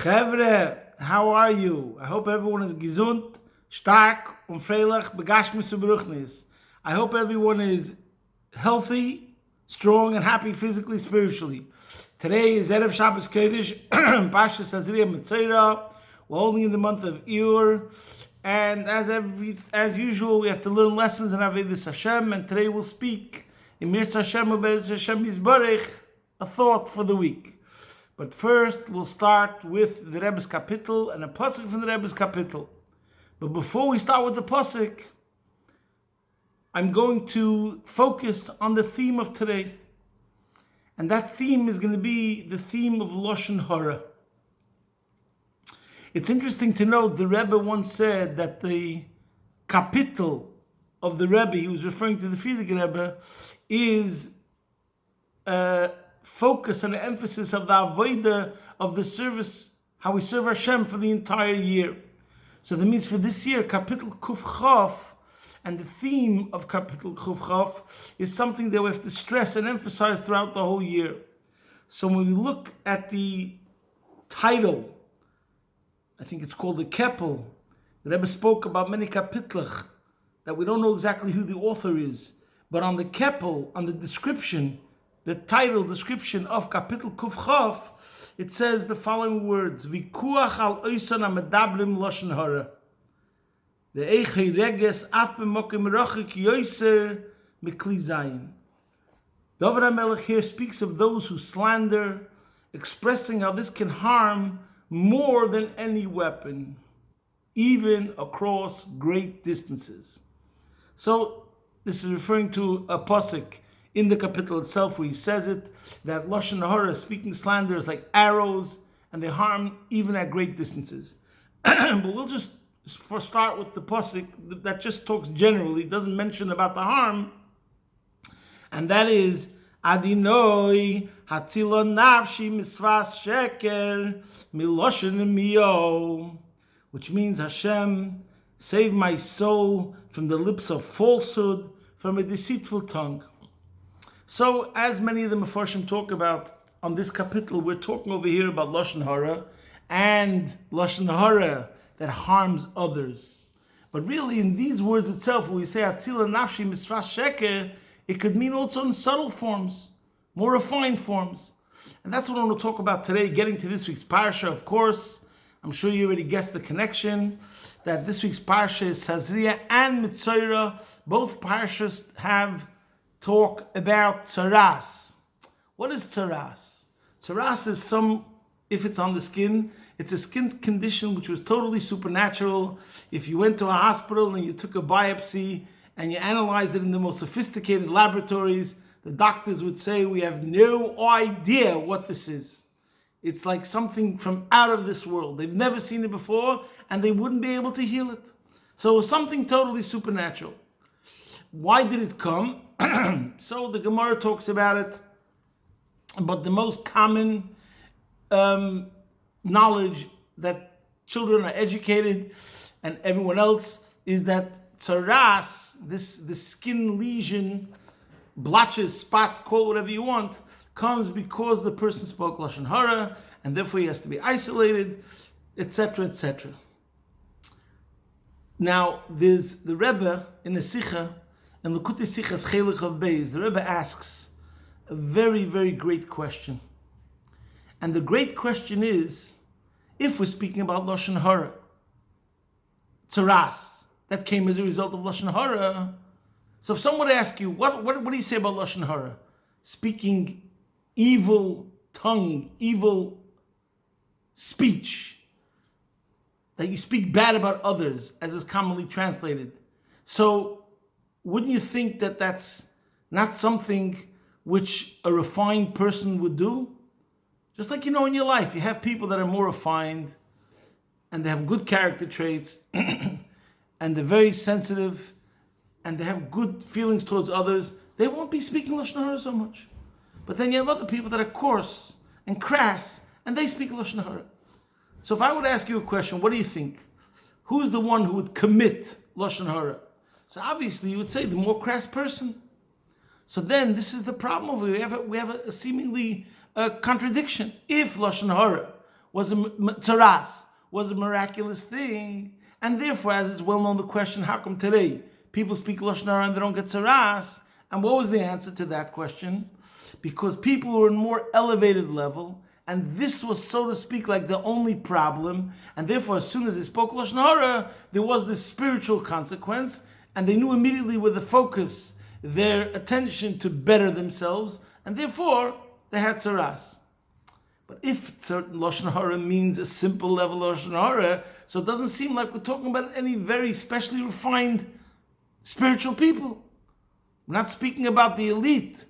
Chevre, how are you? I hope everyone is gesund, stark und freilich, begashmis und beruchnis. I hope everyone is healthy, strong, and happy physically, spiritually. Today is Erev Shabbos Kodesh, Parsha Tazria-Metzora. We're only in the month of Iyur, and as usual, we have to learn lessons in Avodas Hashem. And today we'll speak in Mirz Hashem U'Be'ez Hashem Yisbarech, a thought for the week. But first, we'll start with the Rebbe's Kapitel and a pasuk from the Rebbe's Kapitel. But before we start with the pasuk, I'm going to focus on the theme of today. And that theme is going to be the theme of Lashon Hara. It's interesting to note the Rebbe once said that the Kapitel of the Rebbe, he was referring to the Frierdiker Rebbe, is focus and the emphasis of the avodah of the service, how we serve Hashem for the entire year. So that means for this year, Kapitel Kuf Chaf, and the theme of Kapitel Kuf Chaf is something that we have to stress and emphasize throughout the whole year. So when we look at the title, I think it's called the Keppel. The Rebbe spoke about many kapitlach that we don't know exactly who the author is, but on the Keppel, on the description, the title description of Kapitel Kuf Chaf, it says the following words: Vikuach al oisan amedablim lashon hara. The eichei reges af b'mokim rachik yoser mikli zayin. David HaMelech here speaks of those who slander, expressing how this can harm more than any weapon, even across great distances. So this is referring to a pasuk in the capital itself where he says it, that Lashon Hara, speaking slander, is like arrows, and they harm even at great distances. But we'll just start with the pasuk that just talks generally, doesn't mention about the harm, and that is Adinoi Hatzilo Nafshi Misvas Sheker Miloshin Mio, which means Hashem, save my soul from the lips of falsehood, from a deceitful tongue. So, as many of the Mefarshim talk about on this kapitel, we're talking over here about Lashon Hara and Lashon Hara that harms others. But really, in these words itself, when we say Atzila Nafshi Misvas Sheker, it could mean also in subtle forms, more refined forms. And that's what I want to talk about today, getting to this week's Parsha, of course. I'm sure you already guessed the connection, that this week's Parsha is Tazria and Metzora. Both Parshas have talk about tzaras. What is tzaras? Tzaras is if it's on the skin, it's a skin condition which was totally supernatural. If you went to a hospital and you took a biopsy and you analyzed it in the most sophisticated laboratories, the doctors would say, we have no idea what this is. It's like something from out of this world. They've never seen it before, and they wouldn't be able to heal it. So it was something totally supernatural. Why did it come? So the Gemara talks about it, but the most common knowledge that children are educated and everyone else is that tzaras, this skin lesion, blotches, spots, call it whatever you want, comes because the person spoke Lashon Hara, and therefore he has to be isolated, etc., etc. Now, there's the Rebbe in the Sicha, in Likutei Sichas Chelik of Beis, the Rebbe asks a very, very great question. And the great question is, if we're speaking about Lashon Hara, tzaras, that came as a result of Lashon Hara. So if someone would ask you, what do you say about Lashon Hara? Speaking evil tongue, evil speech, that you speak bad about others, as is commonly translated. So wouldn't you think that that's not something which a refined person would do? Just like, in your life, you have people that are more refined, and they have good character traits, and they're very sensitive, and they have good feelings towards others. They won't be speaking Lashon Hara so much. But then you have other people that are coarse and crass, and they speak Lashon Hara. So if I would ask you a question, what do you think? Who's the one who would commit Lashon Hara? So obviously you would say the more crass person. So then this is the problem. We have a seemingly contradiction. If Lashon Hara was a tzaras, was a miraculous thing, and therefore, as is well known, the question, how come today people speak Lashon Hara and they don't get tzaras? And what was the answer to that question? Because people were in more elevated level, and this was, so to speak, like the only problem, and therefore, as soon as they spoke Lashon Hara, there was this spiritual consequence, and they knew immediately where to focus their attention to better themselves, and therefore, they had tzaras. But if certain Lashon Hara means a simple level of Lashon Hara, so it doesn't seem like we're talking about any very specially refined spiritual people. We're not speaking about the elite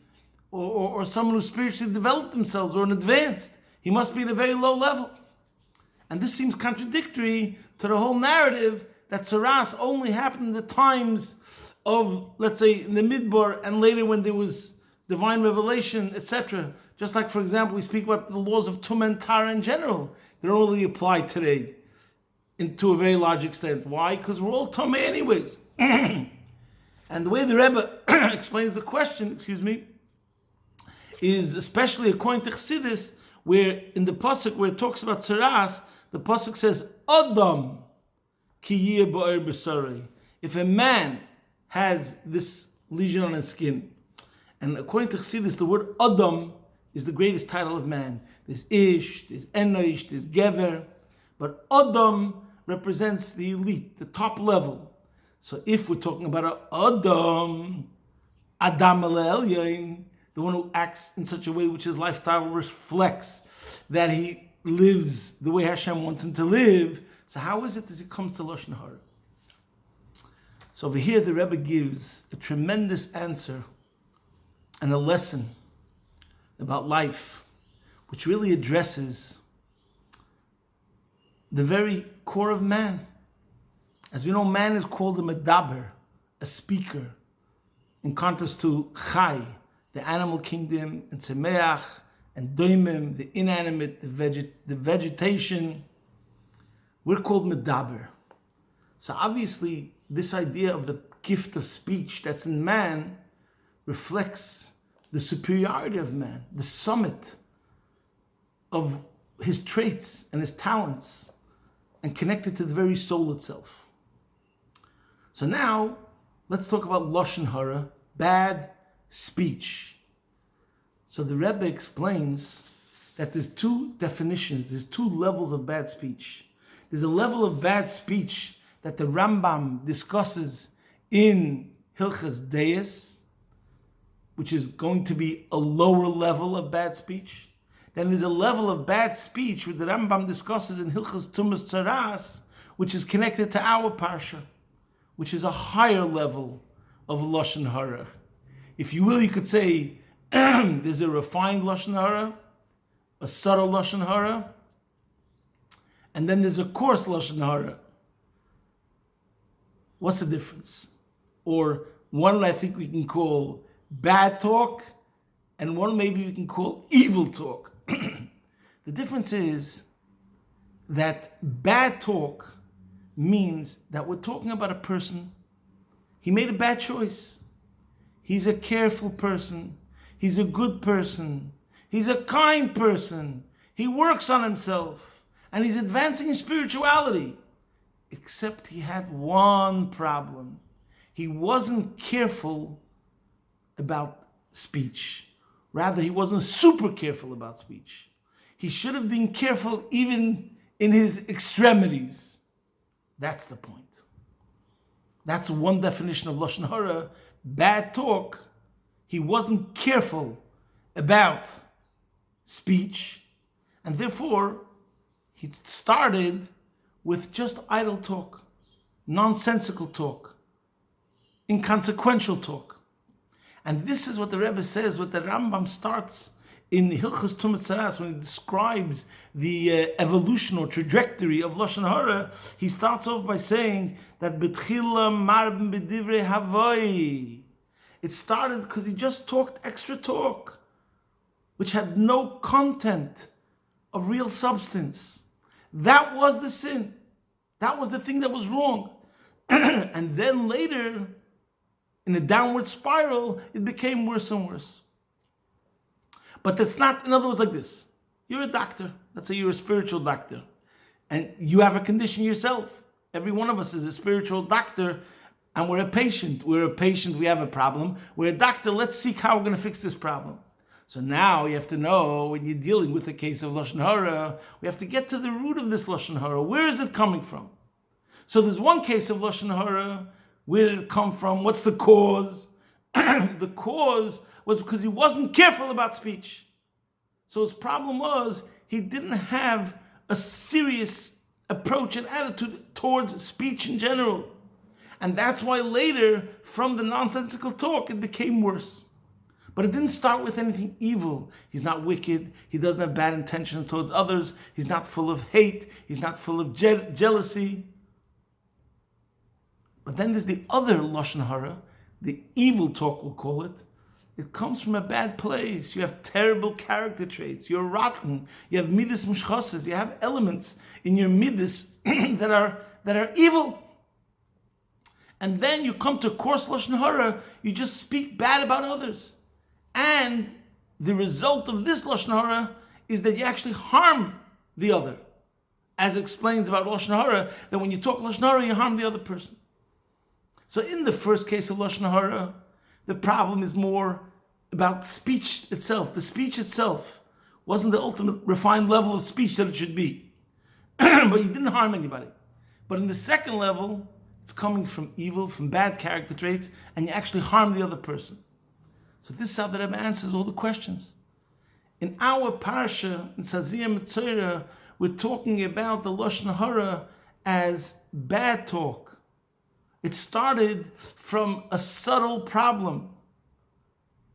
or someone who spiritually developed themselves or an advanced. He must be at a very low level. And this seems contradictory to the whole narrative that tzaras only happened in the times of, let's say, in the Midbar and later when there was divine revelation, etc. Just like, for example, we speak about the laws of Tum and Tara in general. They don't really apply today to a very large extent. Why? Because we're all Tomei anyways. And the way the Rebbe explains the question, is especially according to Chassidus, where in the pasuk where it talks about tzaras, the pasuk says, Adam ki yeh ba'er b'sarei. If a man has this lesion on his skin, and according to Chassidus, the word Adam is the greatest title of man. There's Ish, there's Enosh, there's Gever, but Adam represents the elite, the top level. So if we're talking about Adam Elyon, the one who acts in such a way which his lifestyle reflects that he lives the way Hashem wants him to live, so how is it as it comes to Lashon Hara? So over here the Rebbe gives a tremendous answer and a lesson about life, which really addresses the very core of man. As we know, man is called a medaber, a speaker, in contrast to chai, the animal kingdom, and tzemeach, and doimim, the inanimate, the vegetation. We're called medaber. So obviously, this idea of the gift of speech that's in man reflects the superiority of man, the summit of his traits and his talents, and connected to the very soul itself. So now, let's talk about Lashon Hara, bad speech. So the Rebbe explains that there's two definitions, there's two levels of bad speech. There's a level of bad speech that the Rambam discusses in Hilchas Deis, which is going to be a lower level of bad speech. Then there's a level of bad speech which the Rambam discusses in Hilchas Tumas Tzaras, which is connected to our Parsha, which is a higher level of Lashon Hara. If you will, you could say there's a refined Lashon Hara, a subtle Lashon Hara, and then there's a coarse Lashon Hara. What's the difference? Or one I think we can call bad talk, and one maybe we can call evil talk. The difference is that bad talk means that we're talking about a person. He made a bad choice. He's a careful person. He's a good person. He's a kind person. He works on himself. And he's advancing in spirituality. Except he had one problem. He wasn't careful about speech. Rather, he wasn't super careful about speech. He should have been careful even in his extremities. That's the point. That's one definition of Lashon Hara, bad talk. He wasn't careful about speech, and therefore he started with just idle talk, nonsensical talk, inconsequential talk. And this is what the Rebbe says, what the Rambam starts in Hilchos Tumas Tzaras, when he describes the evolution or trajectory of Lashon Hara. He starts off by saying that B'tchila marben b'divrei havoi. It started because he just talked extra talk, which had no content of real substance. That was the sin. That was the thing that was wrong. And then later, in a downward spiral, it became worse and worse. But that's not, in other words, like this. You're a doctor. Let's say you're a spiritual doctor and you have a condition yourself. Every one of us is a spiritual doctor and we're a patient. We're a patient, we have a problem. We're a doctor, let's seek how we're going to fix this problem. So now you have to know, when you're dealing with a case of Lashon Hara, we have to get to the root of this Lashon Hara. Where is it coming from? So there's one case of Lashon Hara. Where did it come from? What's the cause? The cause was because he wasn't careful about speech. So his problem was he didn't have a serious approach and attitude towards speech in general. And that's why later, from the nonsensical talk, it became worse. But it didn't start with anything evil. He's not wicked. He doesn't have bad intentions towards others. He's not full of hate. He's not full of jealousy. But then there's the other Lashon Hara, the evil talk, we'll call it. It comes from a bad place. You have terrible character traits. You're rotten. You have midas mushchasas. You have elements in your midas that are evil. And then you come to coarse Lashon Hara, you just speak bad about others. And the result of this Lashon Hara is that you actually harm the other. As explains about Lashon Hara, that when you talk Lashon Hara, you harm the other person. So in the first case of Lashon Hara, the problem is more about speech itself. The speech itself wasn't the ultimate refined level of speech that it should be. But you didn't harm anybody. But in the second level, it's coming from evil, from bad character traits, and you actually harm the other person. So this is how the Rebbe answers all the questions. In our parsha, in Tazria-Metzora, we're talking about the Lashon Hara as bad talk. It started from a subtle problem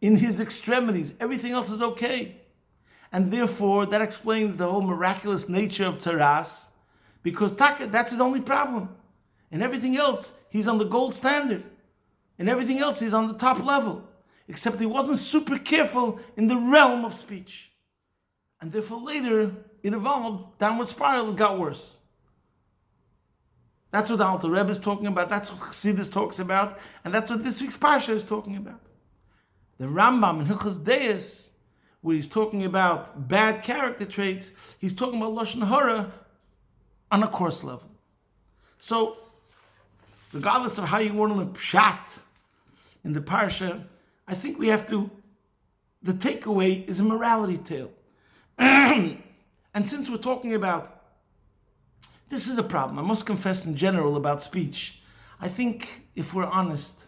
in his extremities. Everything else is okay. And therefore, that explains the whole miraculous nature of Taras, because that's his only problem. And everything else, he's on the gold standard. And everything else, he's on the top level. Except he wasn't super careful in the realm of speech. And therefore later, it evolved, downward spiral, it got worse. That's what the Alter Rebbe is talking about, that's what Chassidus talks about, and that's what this week's Parsha is talking about. The Rambam in Hilchos Deis, where he's talking about bad character traits, he's talking about Lashon Hara on a coarse level. So, regardless of how you want to learn Pshat in the Parsha, I think we have to, the takeaway is a morality tale. And since we're talking about, this is a problem, I must confess in general about speech. I think, if we're honest,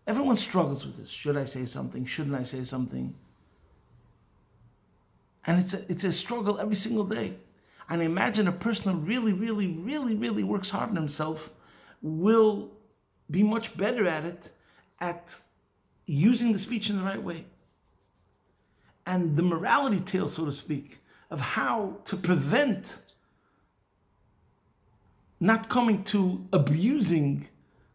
everyone struggles with this. Should I say something? Shouldn't I say something? And it's a struggle every single day. And imagine a person who really works hard on himself will be much better at it, at using the speech in the right way. And the morality tale, so to speak, of how to prevent not coming to abusing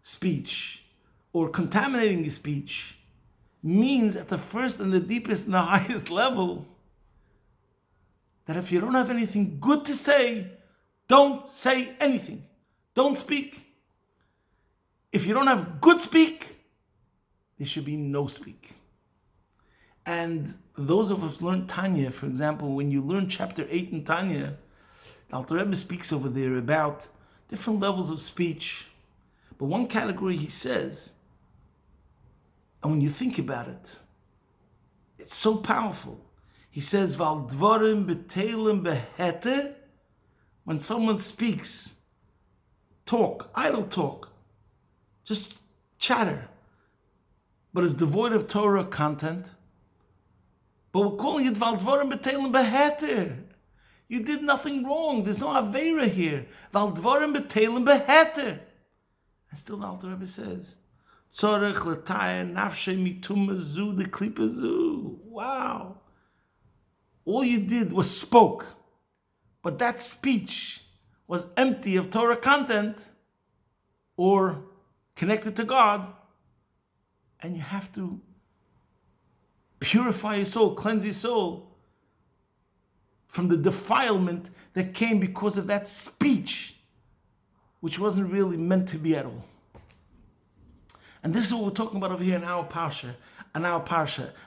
speech or contaminating his speech means at the first and the deepest and the highest level that if you don't have anything good to say, don't say anything. Don't speak. If you don't have good speak, there should be no speak. And those of us learn Tanya, for example, when you learn chapter 8 in Tanya, the Alter Rebbe speaks over there about different levels of speech. But one category he says, and when you think about it, it's so powerful. He says, Val dvarim betelim beheter, when someone speaks, talk, idle talk, just chatter, but is devoid of Torah content. But we're calling it Val dvarim betelim beheter. You did nothing wrong. There's no Aveira here. Val dvarim betelim beheter. And still the Alter Rebbe says, Tzorech l'tayr nafshe mitum zu de klipa zu. Wow. All you did was spoke. But that speech was empty of Torah content or connected to God. And you have to purify your soul, cleanse your soul from the defilement that came because of that speech, which wasn't really meant to be at all. And this is what we're talking about over here in our parsha,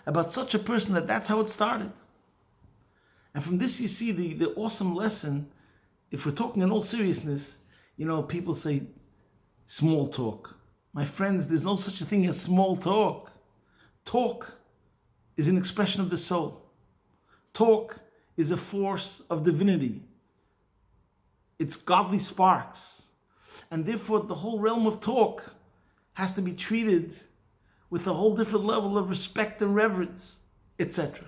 about such a person that's how it started. And from this you see the awesome lesson. If we're talking in all seriousness, people say small talk. My friends, there's no such a thing as small talk. Talk is an expression of the soul. Talk is a force of divinity. It's godly sparks. And therefore the whole realm of talk has to be treated with a whole different level of respect and reverence, etc.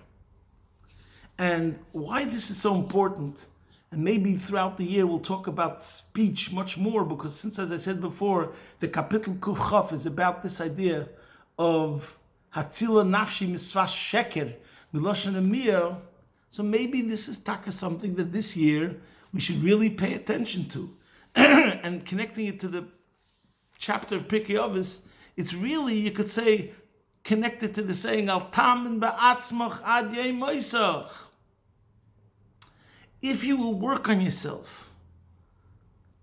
And why this is so important, and maybe throughout the year we'll talk about speech much more, because since, as I said before, the Kapitel Kuf Chaf is about this idea of Hatzila Nafshi Misvas Sheker Miloshen Emiyah. So maybe this is taka something that this year we should really pay attention to. And connecting it to the chapter of Pirkei Avos, it's really, you could say, connected to the saying, Al tamin ba'atzmach ad yei moisach. If you will work on yourself,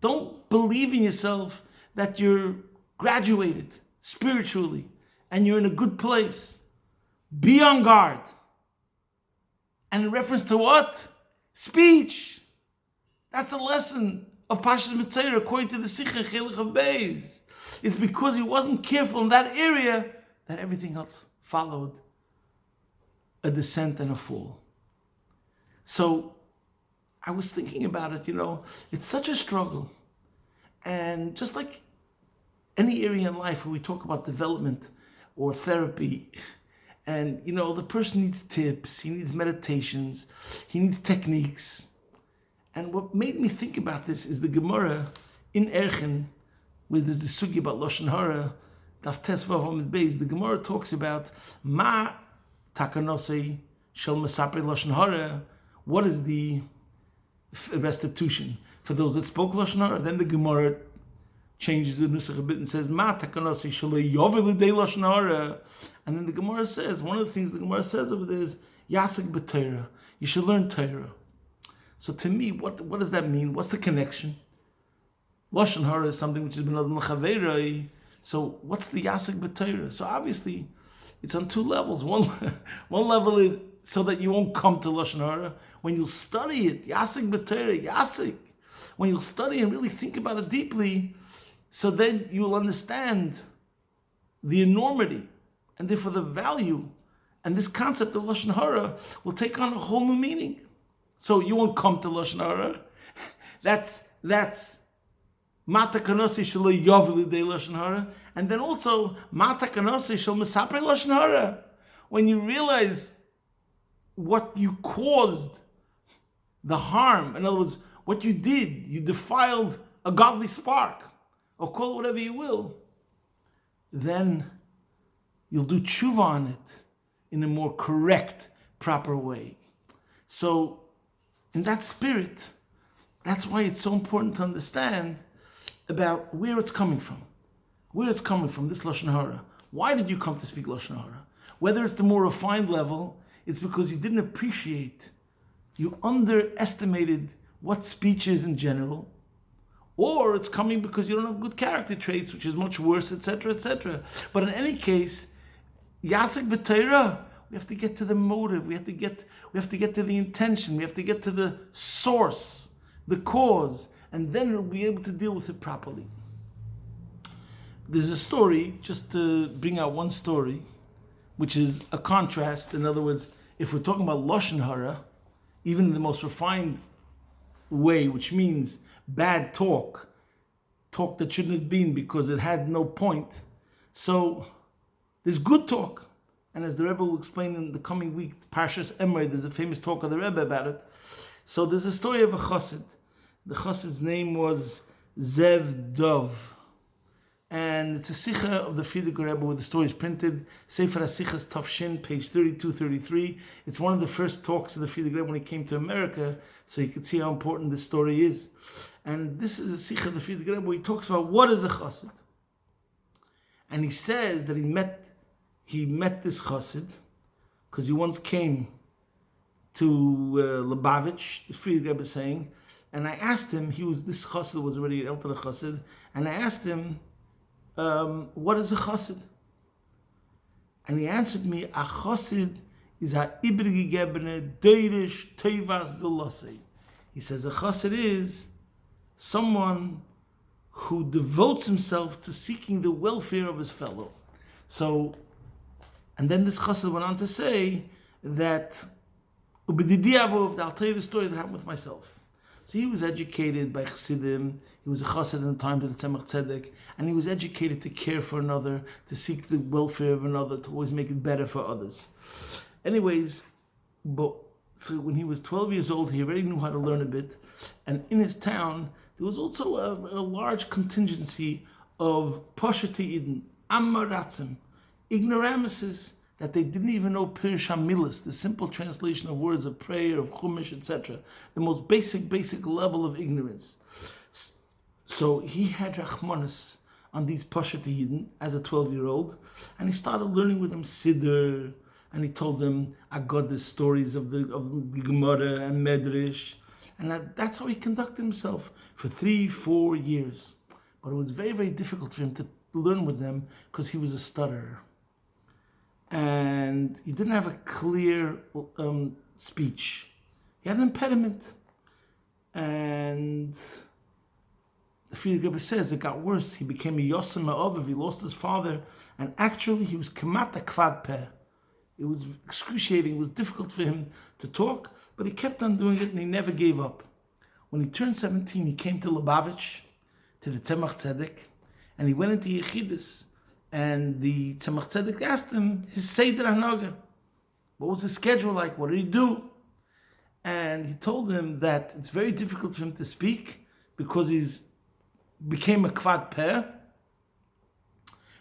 don't believe in yourself that you're graduated spiritually and you're in a good place. Be on guard. And in reference to what? Speech. That's the lesson of Tazria-Metzora according to the Sikha Chelik of Beis. It's because he wasn't careful in that area that everything else followed a descent and a fall. So I was thinking about it, it's such a struggle. And just like any area in life where we talk about development or therapy, and the person needs tips, he needs meditations, he needs techniques. And what made me think about this is the Gemara in Erchen, where there's the sugi about Lashon Hara, Daf Tes Vav Amud Beis. The Gemara talks about Ma Takanosei Shel Mesaper Lashon Hara. What is the restitution for those that spoke Lashon Hara? Then the Gemara changes the nusach a bit and says Ma Takanosei Shel Yovel Lidei Lashon Hara. And then the Gemara says, one of the things the Gemara says over there is Yasik b'Torah. You should learn Torah. So to me, what does that mean? What's the connection? Lashon Hara is something which has been done l'chaverai. So what's the Yasik b'Torah? So obviously, it's on two levels. One level is so that you won't come to Lashon Hara. When you'll study it, Yasik b'Torah, Yasik. When you'll study and really think about it deeply, so then you'll understand the enormity and therefore the value. And this concept of Lashon Hara will take on a whole new meaning. So you won't come to Lashon Hara. That's Mata Kanosi Shelo Yovel Lidei Lashon Hara. And then also Mata Kanosi Shel Mesaper Lashon Hara. When you realize what you caused, the harm, in other words, what you did, you defiled a godly spark, or call it whatever you will, then you'll do tshuva on it in a more correct, proper way. So, in that spirit, that's why it's so important to understand about where it's coming from. Where it's coming from, this Lashon Hara. Why did you come to speak Lashon Hara? Whether it's the more refined level, it's because you didn't appreciate, you underestimated what speech is in general, or it's coming because you don't have good character traits, which is much worse, etc., etc. But in any case, Yasik b'Torah, we have to get to the motive, we have to get to the intention, we have to get to the source, the cause, and then we'll be able to deal with it properly. There's a story, just to bring out one story, which is a contrast. In other words, if we're talking about Lashon Hara, even in the most refined way, which means bad talk that shouldn't have been because it had no point. So there's good talk. And as the Rebbe will explain in the coming week, Parshas Emor, there's a famous talk of the Rebbe about it. So there's a story of a chassid. The chassid's name was Zev Dov. And it's a Sikha of the Frierdiker Rebbe where the story is printed. Sefer HaSichas Tafshin, page 32-33. It's one of the first talks of the Frierdiker Rebbe when he came to America, so you can see how important this story is. And this is a Sikha of the Frierdiker Rebbe where he talks about what is a chassid. And he says that he met this chassid because he once came to Lubavitch, the Frierdiker Rebbe is saying, and I asked him, this chassid was already an elder chassid, and I asked him, what is a chassid? And he answered me, a chassid is a ibrigegebene deirish tevas zulase. He says a chassid is someone who devotes himself to seeking the welfare of his fellow. So, and then this chassid went on to say that, I'll tell you the story that happened with myself. So he was educated by chassidim, he was a chassid in the times of the Tzemach Tzedek, and he was educated to care for another, to seek the welfare of another, to always make it better for others. Anyways, so when he was 12 years old, he already knew how to learn a bit, and in his town, there was also a large contingency of Posheti Eden, Ammaratzim, ignoramuses, that they didn't even know Pirush HaMilas, the simple translation of words of prayer, of Chumash, etc. The most basic level of ignorance. So he had Rachmanis on these Posheti Eden as a 12-year-old, and he started learning with them Siddur, and he told them Aggadah stories of the Gemara and Medrash, and that's how he conducted himself for 3-4 years. But it was very, very difficult for him to learn with them because he was a stutterer. And he didn't have a clear speech. He had an impediment. And the Friedrich Rebbe says it got worse. He became a Yosem Ma'oviv. He lost his father. And actually, he was Kamata Kvad Peh. It was excruciating. It was difficult for him to talk, but he kept on doing it and he never gave up. When he turned 17, he came to Lubavitch, to the Tzemach Tzedek, and he went into Yechidus. And the Tzemach Tzedek asked him his Seder Hanaga. What was his schedule like? What did he do? And he told him that it's very difficult for him to speak because he's became a Kvad Peh.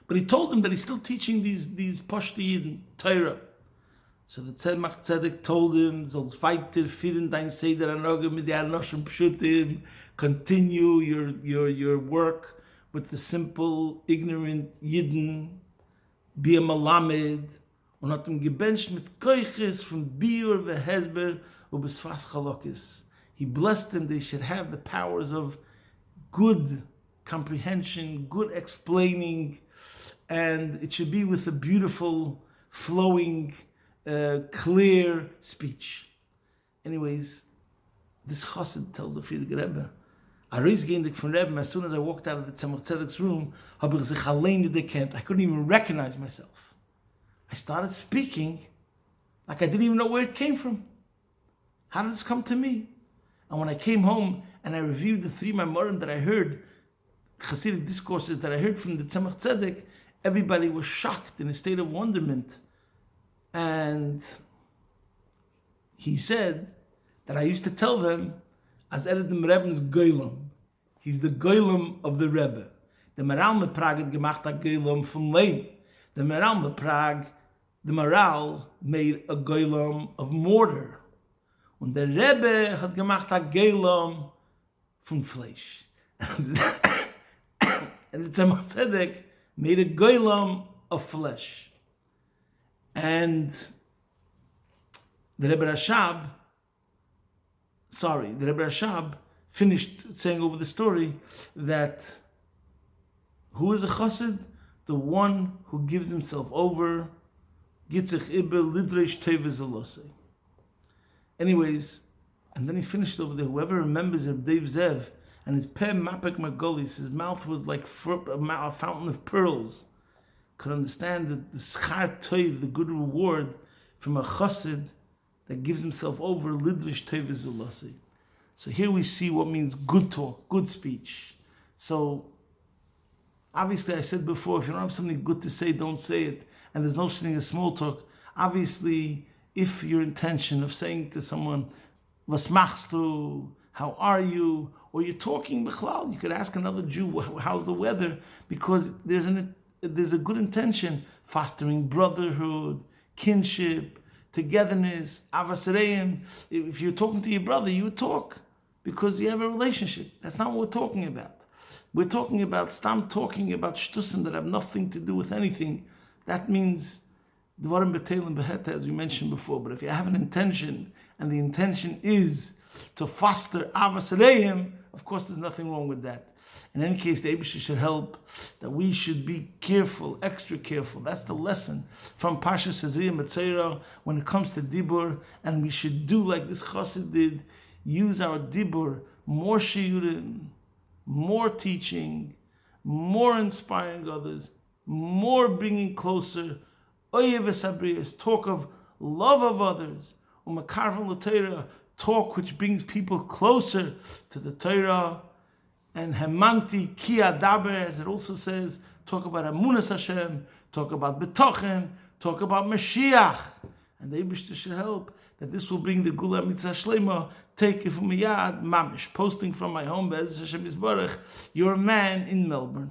But he told him that he's still teaching these Poshti in Torah. So the Tzemach Tzedek told him, "Sollst weiter führen dein Seder Hanaga mit der Anoshim Pshutim." Continue your work with the simple, ignorant Yidden, be a Malamed, und hat ihm gebencht mit Koiches from Biur vehesber ubesfas chalokis. He blessed them, they should have the powers of good comprehension, good explaining, and it should be with a beautiful, flowing, clear speech. Anyways, this chassid tells the Friedrich Rebbe, as soon as I walked out of the Tzemach Tzedek's room, I couldn't even recognize myself. I started speaking like I didn't even know where it came from. How did this come to me? And when I came home and I reviewed the 3 Maimorim that I heard, Hasidic discourses that I heard from the Tzemach Tzedek, everybody was shocked in a state of wonderment. And he said that I used to tell them, as Eredim Rebbe's Goylem. He's the Goylem of the Rebbe. The Maral me Prague had gemacht a Goylem from Leim. The Maral me Prague, the Maral made a Goylem of mortar. And the Rebbe had gemacht a Goylem from Fleisch. And the Tzemach Tzedek made a Goylem of flesh. And the Rebbe Rashab finished saying over the story that who is a chassid? The one who gives himself over. Anyways, and then he finished over there. Whoever remembers of Dave Zev and his peh mapek margolis, his mouth was like a fountain of pearls, could understand the schar toiv, the good reward from a chassid that gives himself over lidrish tevizulasi. So here we see what means good talk, good speech. So obviously I said before, if you don't have something good to say, don't say it. And there's no sitting as small talk. Obviously, if your intention of saying to someone, was machst du, how are you? Or you're talking bichlal, you could ask another Jew, how's the weather? Because there's a good intention, fostering brotherhood, kinship, togetherness, avas. If you're talking to your brother, you would talk because you have a relationship. That's not what we're talking about. We're talking about talking about shtusim that have nothing to do with anything. That means dvarim betelim beheta, as we mentioned before. But if you have an intention, and the intention is to foster Avas Reim, of course there's nothing wrong with that. In any case, the Eibusher should help that we should be careful, extra careful. That's the lesson from Parshas Tazria-Metzora when it comes to Dibur, and we should do like this Chassid did, use our Dibur, more shiurim, more teaching, more inspiring others, more bringing closer, oyeves habriyos, talk of love of others, umakarvan l'Torah, talk which brings people closer to the Torah, and hemanti ki adaber, as it also says, talk about Amunas Hashem, talk about Betochen, talk about Mashiach, and the Eibusher should help that this will bring the Gula Mitzvah Shlema. Take it from Yad Mamish, posting from my home, Be'ez Hashem Yisbarach, your man in Melbourne.